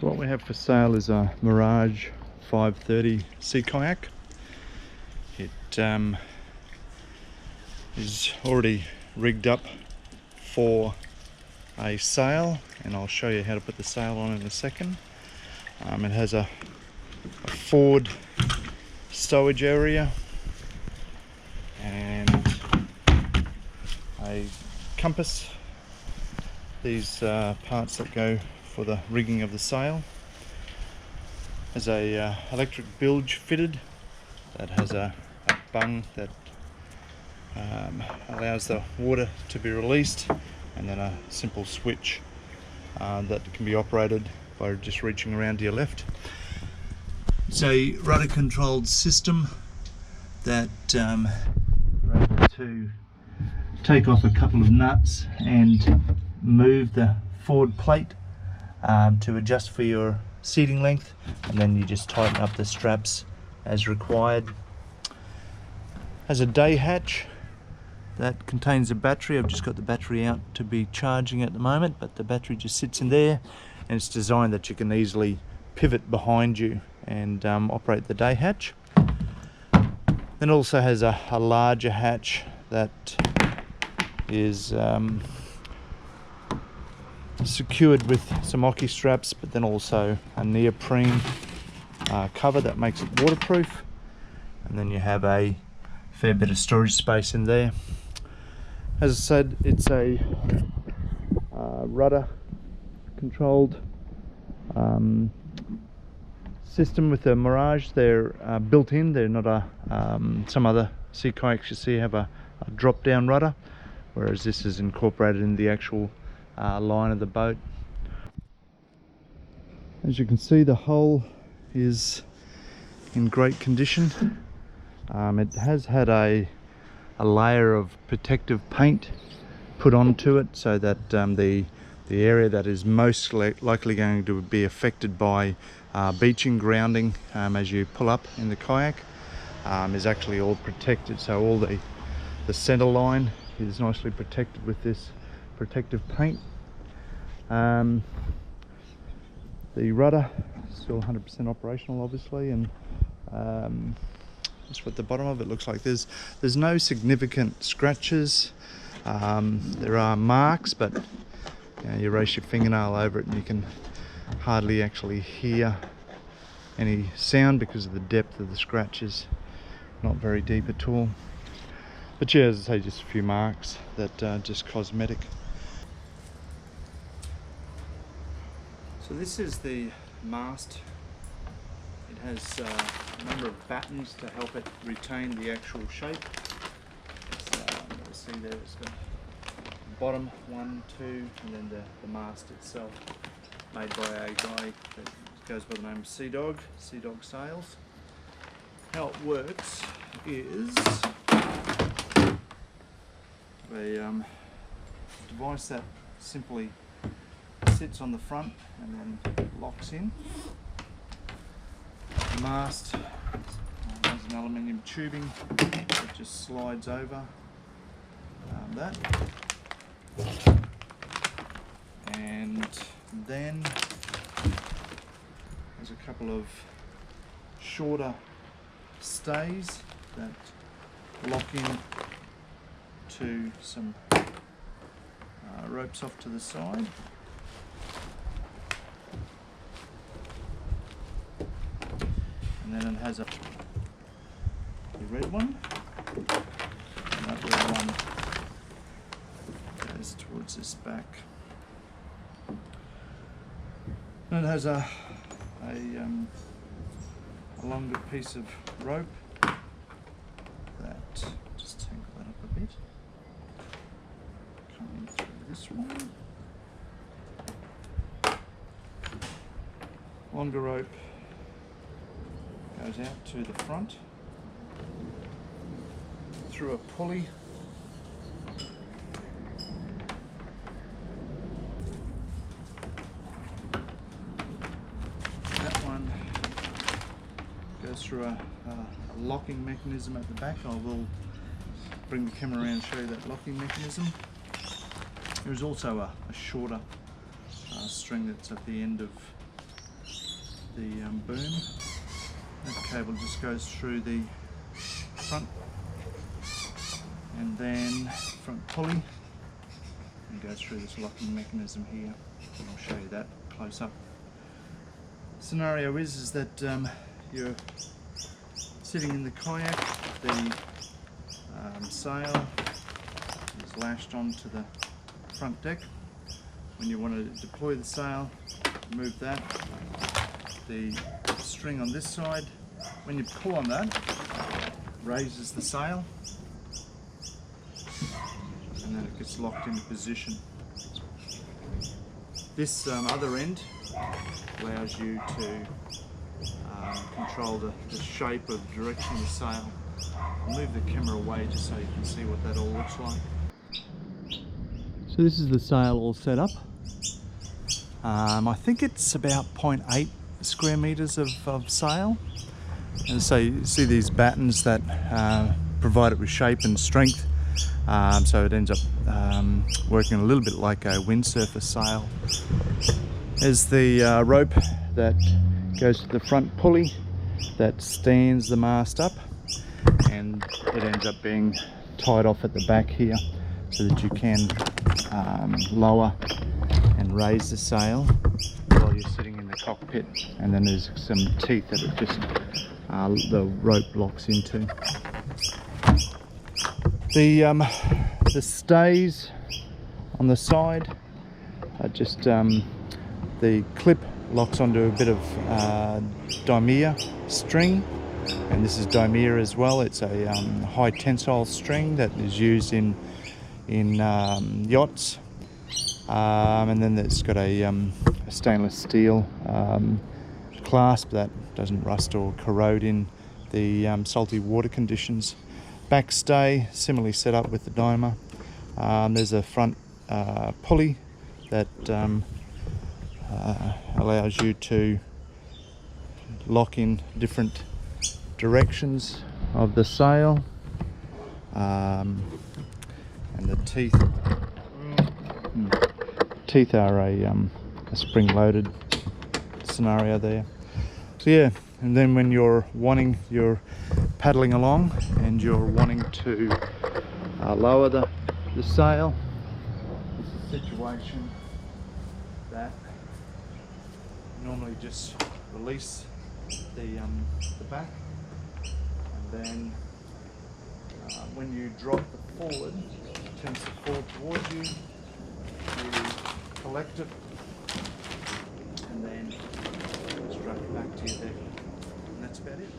So what we have for sale is a Mirage 530 sea kayak. It is already rigged up for a sail, and I'll show you how to put the sail on in a second. It has a forward stowage area and a compass. These parts that go for the rigging of the sail. Has a electric bilge fitted that has a bung that allows the water to be released, and then a simple switch that can be operated by just reaching around to your left. It's a rudder controlled system that you're able to take off a couple of nuts and move the forward plate to adjust for your seating length, and then you just tighten up the straps as required. Has a day hatch that contains a battery. I've just got the battery out to be charging at the moment, but the battery just sits in there, and it's designed that you can easily pivot behind you and operate the day hatch. Then it also has a larger hatch that is secured with some hockey straps, but then also a neoprene cover that makes it waterproof, and then you have a fair bit of storage space in there. As I said, it's a rudder controlled system with the Mirage. They're built in, they're not a some other sea kayaks you see have a drop down rudder, whereas this is incorporated in the actual line of the boat. As you can see, the hull is in great condition. It has had a layer of protective paint put onto it so that the area that is most likely going to be affected by beaching, grounding as you pull up in the kayak is actually all protected. So all the center line is nicely protected with this protective paint. The rudder still 100% operational, obviously, and that's what the bottom of it looks like. There's no significant scratches. There are marks, but you race your fingernail over it and you can hardly actually hear any sound because of the depth of the scratches. Not very deep at all. But yeah, as I say, just a few marks that are just cosmetic. So this is the mast. It has a number of battens to help it retain the actual shape. You see there, it's got the bottom 1, 2, and then the mast itself, made by a guy that goes by the name of Sea Dog Sails. How it works is a device that simply sits on the front and then locks in. The mast has an aluminium tubing that just slides over that, and then there's a couple of shorter stays that lock in to some ropes off to the side. And then it has the red one, and that red one goes towards this back. And it has a longer piece of rope that, just tangle that up a bit, coming through this one. Longer rope goes out to the front through a pulley. That one goes through a locking mechanism at the back. I will bring the camera around and show you that locking mechanism. There is also a shorter string that's at the end of the boom. That cable just goes through the front and then front pulley and goes through this locking mechanism here. And I'll show you that close up. Scenario is that you're sitting in the kayak, the sail is lashed onto the front deck. When you want to deploy the sail, move that. The string on this side, when you pull on that, raises the sail and then it gets locked into position. This other end allows you to control the shape of direction of the sail. I'll move the camera away just so you can see what that all looks like. So this is the sail all set up. I think it's about 0.8 square meters of sail. And so you see these battens that provide it with shape and strength. So it ends up working a little bit like a windsurfer sail. There's the rope that goes to the front pulley that stands the mast up, and it ends up being tied off at the back here so that you can lower and raise the sail while you're sitting in the cockpit. And then there's some teeth that it just the rope locks into. The stays on the side are just the clip locks onto a bit of Dimere string, and this is Dimere as well. It's a high tensile string that is used in yachts, and then it's got a stainless steel clasp that doesn't rust or corrode in the salty water conditions. Back stay similarly set up with the Dimere. There's a front pulley that allows you to lock in different directions of the sail, and the teeth are a spring-loaded scenario there. So yeah, and then when you're paddling along and you're wanting to lower the sail, it's a situation that normally just release the back, and then when you drop the forward, it tends to fall towards you. You collect it and then strap it back to your deck, and that's about it.